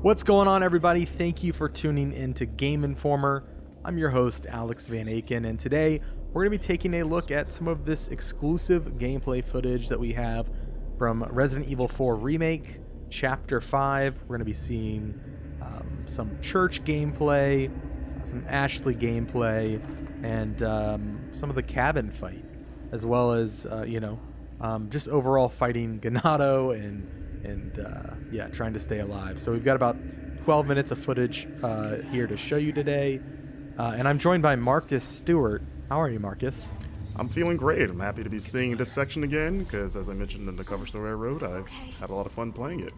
What's going on, everybody? Thank you for tuning in to Game Informer. I'm your host, Alex Van Aken, and today we're going to be taking a look at some of this exclusive gameplay footage that we have from Resident Evil 4 Remake, Chapter 5. We're going to be seeing some church gameplay, some Ashley gameplay, and some of the cabin fight, as well as, just overall fighting Ganado and trying to stay alive. So we've got about 12 minutes of footage here to show you today. And I'm joined by Marcus Stewart. How are you, Marcus? I'm feeling great. I'm happy to be seeing this section again because, as I mentioned in the cover story I wrote, I had a lot of fun playing it.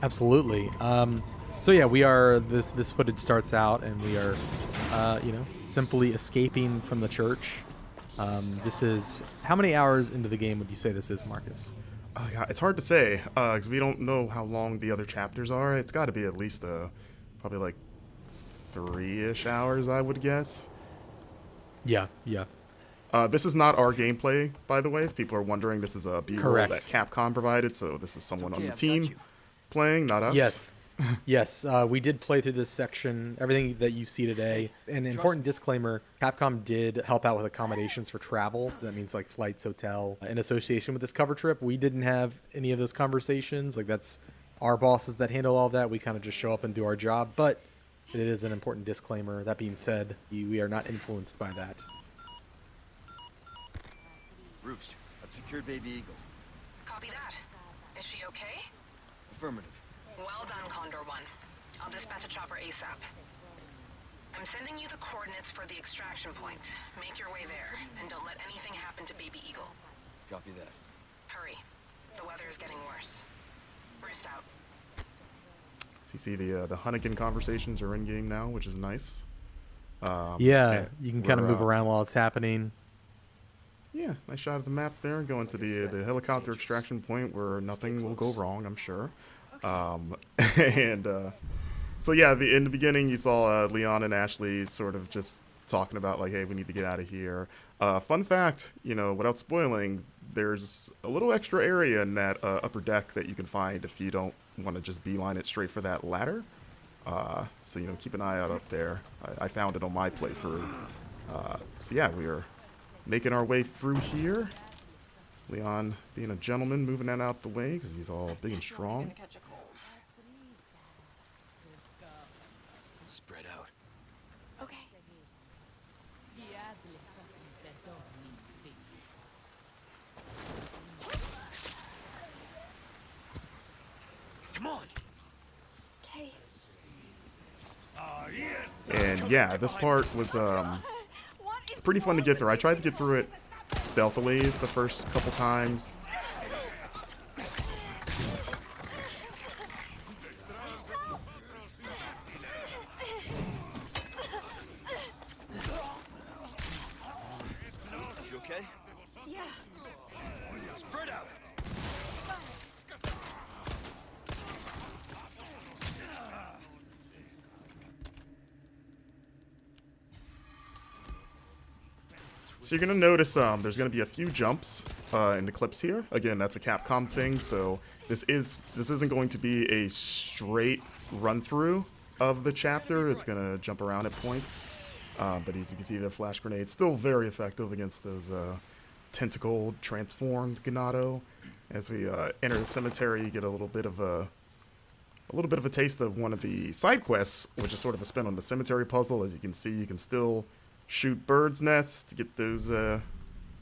Absolutely. We are, this footage starts out and we are, simply escaping from the church. This is, how many hours into the game would you say this is, Marcus? Yeah, it's hard to say because we don't know how long the other chapters are. It's got to be at least probably like 3-ish hours, I would guess. Yeah. This is not our gameplay, by the way. If people are wondering, this is a B-roll that Capcom provided, so this is someone on the team playing, not us. Yes, we did play through this section, everything that you see today. An important disclaimer, Capcom did help out with accommodations for travel. That means like flights, hotel, in association with this cover trip. We didn't have any of those conversations. Like, that's our bosses that handle all that. We kind of just show up and do our job, but it is an important disclaimer. That being said, we are not influenced by that. Roost, I've secured Baby Eagle. Copy that. Is she okay? Affirmative. Well done, Condor 1. I'll dispatch a chopper ASAP. I'm sending you the coordinates for the extraction point. Make your way there, and don't let anything happen to Baby Eagle. Copy that. Hurry. The weather is getting worse. Roost out. So you see the Hunnigan conversations are in-game now, which is nice. You can kind of move around while it's happening. Yeah, nice shot of the map there, going to the helicopter extraction point where nothing will go wrong, I'm sure. In the beginning you saw Leon and Ashley sort of just talking about like, hey, we need to get out of here. Fun fact, without spoiling, there's a little extra area in that upper deck that you can find if you don't want to just beeline it straight for that ladder. So keep an eye out up there. I found it on my playthrough. We are making our way through here. Leon being a gentleman, moving that out the way because he's all big and strong. Spread out. Okay. Come on. Okay. And yeah, this part was pretty fun to get through. I tried to get through it stealthily the first couple times. You okay? Yeah. Spread out. So you're gonna notice there's gonna be a few jumps in the clips here. Again, that's a Capcom thing, so this isn't going to be a straight run through of the chapter. It's gonna jump around at points, but as you can see, the flash grenade's still very effective against those tentacled, transformed Ganado. As we enter the cemetery, you get a little bit of a taste of one of the side quests, which is sort of a spin on the cemetery puzzle. As you can see, you can still shoot birds' nests to get those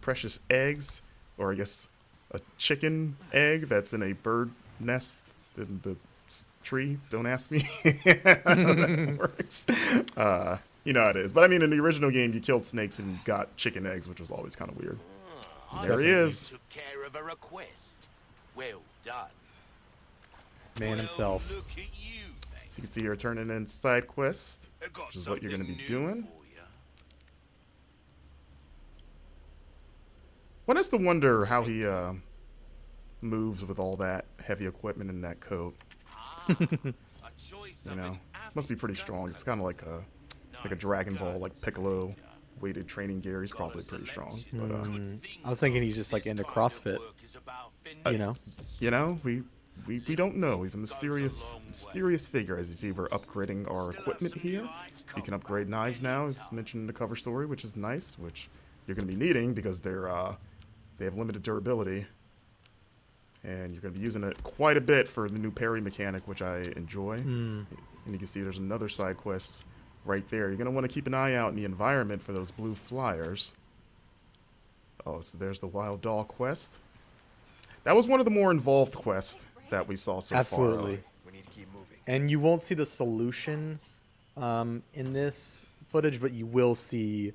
precious eggs, or I guess a chicken egg that's in a bird nest in the tree. Don't ask me how that works. You know how it is. But I mean, in the original game, you killed snakes and got chicken eggs, which was always kind of weird. There he is. Took care of a request. Well done. Man himself. Look at you. So you can see you're turning in side quest, which is what you're going to be doing. One has to wonder how he moves with all that heavy equipment in that coat. Must be pretty strong. It's kind of like a Dragon Ball, like Piccolo weighted training gear. He's probably pretty strong. But I was thinking he's just like into CrossFit. we we don't know. He's a mysterious figure. As you see, we're upgrading our equipment here. You can upgrade knives now, as mentioned in the cover story, which is nice, which you're going to be needing because they have limited durability. And you're going to be using it quite a bit for the new parry mechanic, which I enjoy. And you can see there's another side quest right there. You're going to want to keep an eye out in the environment for those blue flyers. Oh, so there's the Wild Doll quest. That was one of the more involved quests that we saw so far. Absolutely. We need to keep moving. And you won't see the solution in this footage, but you will see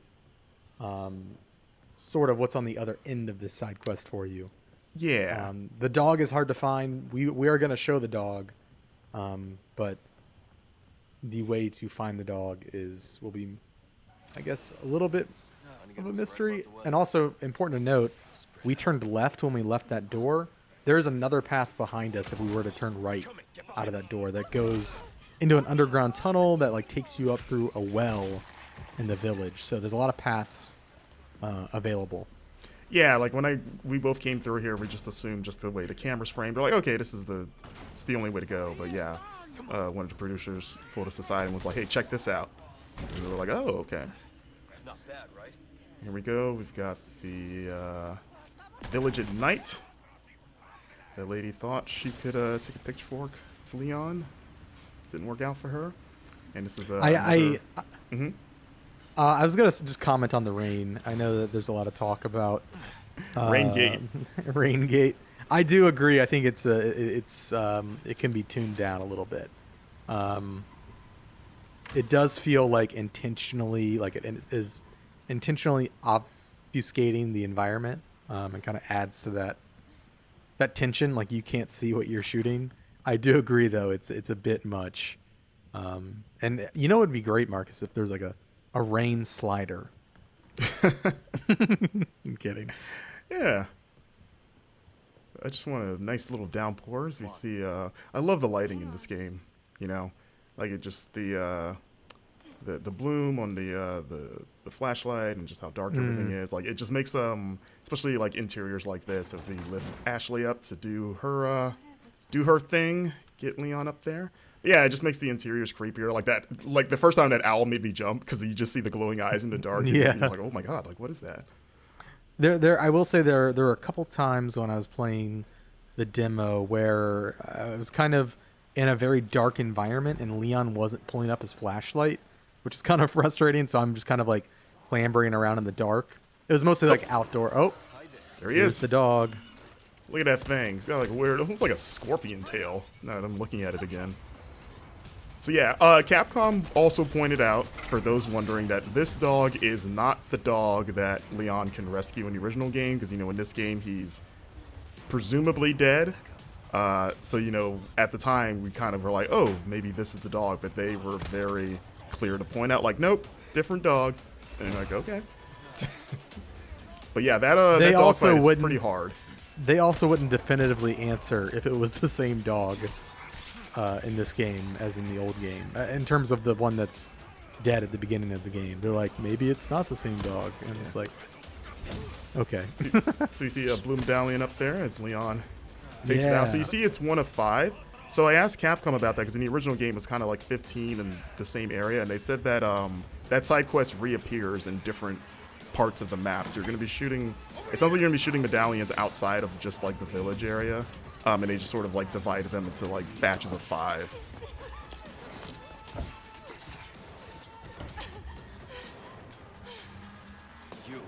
sort of what's on the other end of this side quest for you. Yeah. The dog is hard to find. We are going to show the dog, but the way to find the dog will be, I guess, a little bit of a mystery. And also important to note, we turned left when we left that door. There's another path behind us if we were to turn right out of that door that goes into an underground tunnel that like takes you up through a well in the village. So there's a lot of paths available. Yeah, like when we both came through here, we just assumed just the way the camera's framed. We're like, okay, it's the only way to go. But yeah, one of the producers pulled us aside and was like, hey, check this out. And we were like, oh, okay. Not bad, right? Here we go. We've got the village at night. That lady thought she could take a pitchfork to Leon. Didn't work out for her. And this is I was gonna just comment on the rain. I know that there's a lot of talk about Rain Gate. Rain Gate. I do agree. I think it can be tuned down a little bit. It does feel like intentionally, like it is intentionally obfuscating the environment, and kind of adds to that tension. Like you can't see what you're shooting. I do agree, though. It's a bit much. And you know, it would be great, Marcus, if there's like a rain slider. I'm kidding. Yeah. I just want a nice little downpours. We see, I love the lighting in this game, you know, like it just the bloom on the flashlight and just how dark everything is. Like it just makes especially like interiors like this, if we lift Ashley up to do her thing, get Leon up there. Yeah, it just makes the interiors creepier. Like that, like the first time that owl made me jump because you just see the glowing eyes in the dark. Yeah. And you're like, oh my god, like what is that? I will say there were a couple times when I was playing the demo where I was kind of in a very dark environment and Leon wasn't pulling up his flashlight, which is kind of frustrating. So I'm just kind of like clambering around in the dark. It was mostly like outdoor. Oh, there he is. The dog. Look at that thing. It's got like a weird, almost like a scorpion tail. Now that I'm looking at it again. So yeah, Capcom also pointed out, for those wondering, that this dog is not the dog that Leon can rescue in the original game, because, you know, in this game, he's presumably dead. So, you know, at the time, we kind of were like, oh, maybe this is the dog, but they were very clear to point out, like, nope, different dog. And you're like, okay. But yeah, that dog fight is pretty hard. They also wouldn't definitively answer if it was the same dog in this game as in the old game. In terms of the one that's dead at the beginning of the game, they're like, maybe it's not the same dog, and it's like, okay. So you see a blue medallion up there as Leon takes it out. So you see it's 1 of 5. So I asked Capcom about that because in the original game it was kind of like 15 in the same area, and they said that that side quest reappears in different parts of the map. So you're going to be shooting. It sounds like you're going to be shooting medallions outside of just like the village area. And they just sort of like divided them into like batches of 5. You.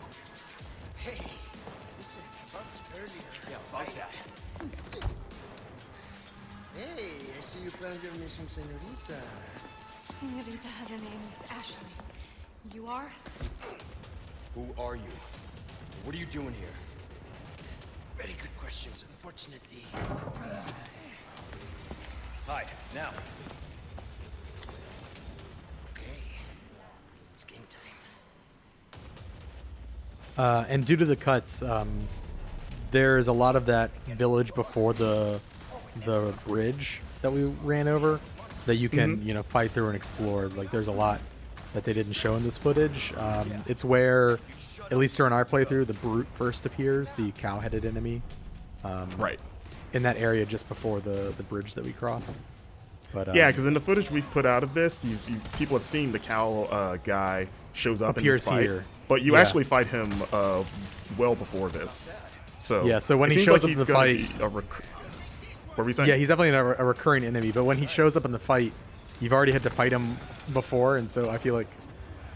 Hey, listen, about earlier. Yeah, about that. Hey, I see you found your missing senorita. Senorita has a name, Miss Ashley. You are? Who are you? What are you doing here? Very good questions, unfortunately. Hide, now. Okay, it's game time. And due to the cuts, there's a lot of that village before the bridge that we ran over that you can you know, fight through and explore. Like there's a lot that they didn't show in this footage. It's where, at least during our playthrough, the brute first appears, the cow-headed enemy. Right. in that area just before the bridge that we crossed. But Yeah, because in the footage we've put out of this, people have seen the cow guy shows up in this Appears fight, here. but you Yeah. actually fight him well before this. So Yeah, so when it he seems shows like up in he's the gonna fight- be what were we saying? yeah, he's definitely a recurring enemy. But when he shows up in the fight, you've already had to fight him before, and so I feel like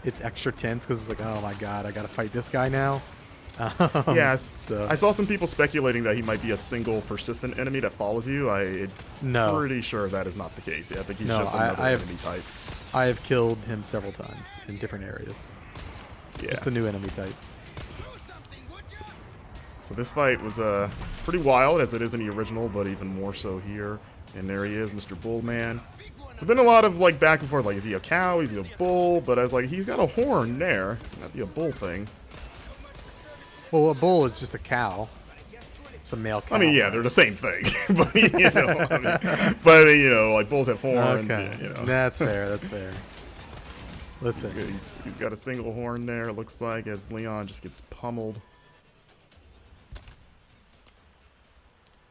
it's extra tense because it's like, oh my god, I got to fight this guy now. Yes. So I saw some people speculating that he might be a single persistent enemy that follows you. I'm No. pretty sure that is not the case. Yeah, I think he's No, just another I have- enemy type. I have killed him several times in different areas. Yeah. Just a new enemy type. So this fight was pretty wild, as it is in the original, but even more so here. And there he is, Mr. Bullman. There's been a lot of like back and forth, like is he a cow, is he a bull? But I was like, he's got a horn there. Might be a bull thing. Well, a bull is just a cow. It's a male cow. I mean, yeah, they're the same thing. But you know, like bulls have horns. Okay, You know. that's fair. That's fair. Listen, He's got a single horn there, it looks like, as Leon just gets pummeled.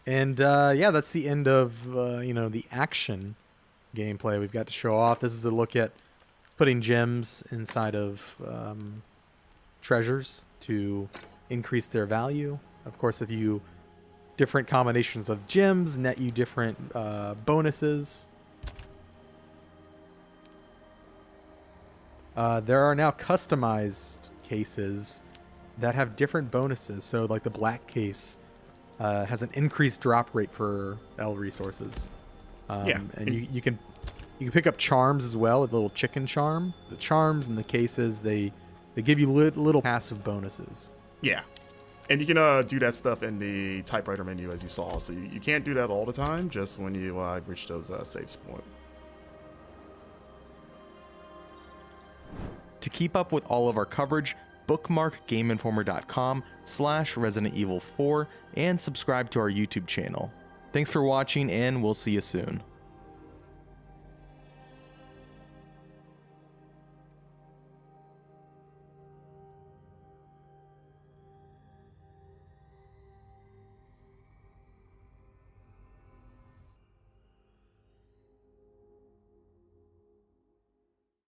and yeah, that's the end of the action gameplay we've got to show off. This is a look at putting gems inside of treasures to increase their value. Of course, different combinations of gems net you different bonuses. There are now customized cases that have different bonuses. So like the black case has an increased drop rate for L resources. Yeah. And you can pick up charms as well, a little chicken charm. The charms and the cases, they give you little passive bonuses. Yeah. And you can do that stuff in the typewriter menu, as you saw. So you can't do that all the time, just when you reach those saves point. To keep up with all of our coverage, bookmark GameInformer.com/Resident Evil 4 and subscribe to our YouTube channel. Thanks for watching, and we'll see you soon.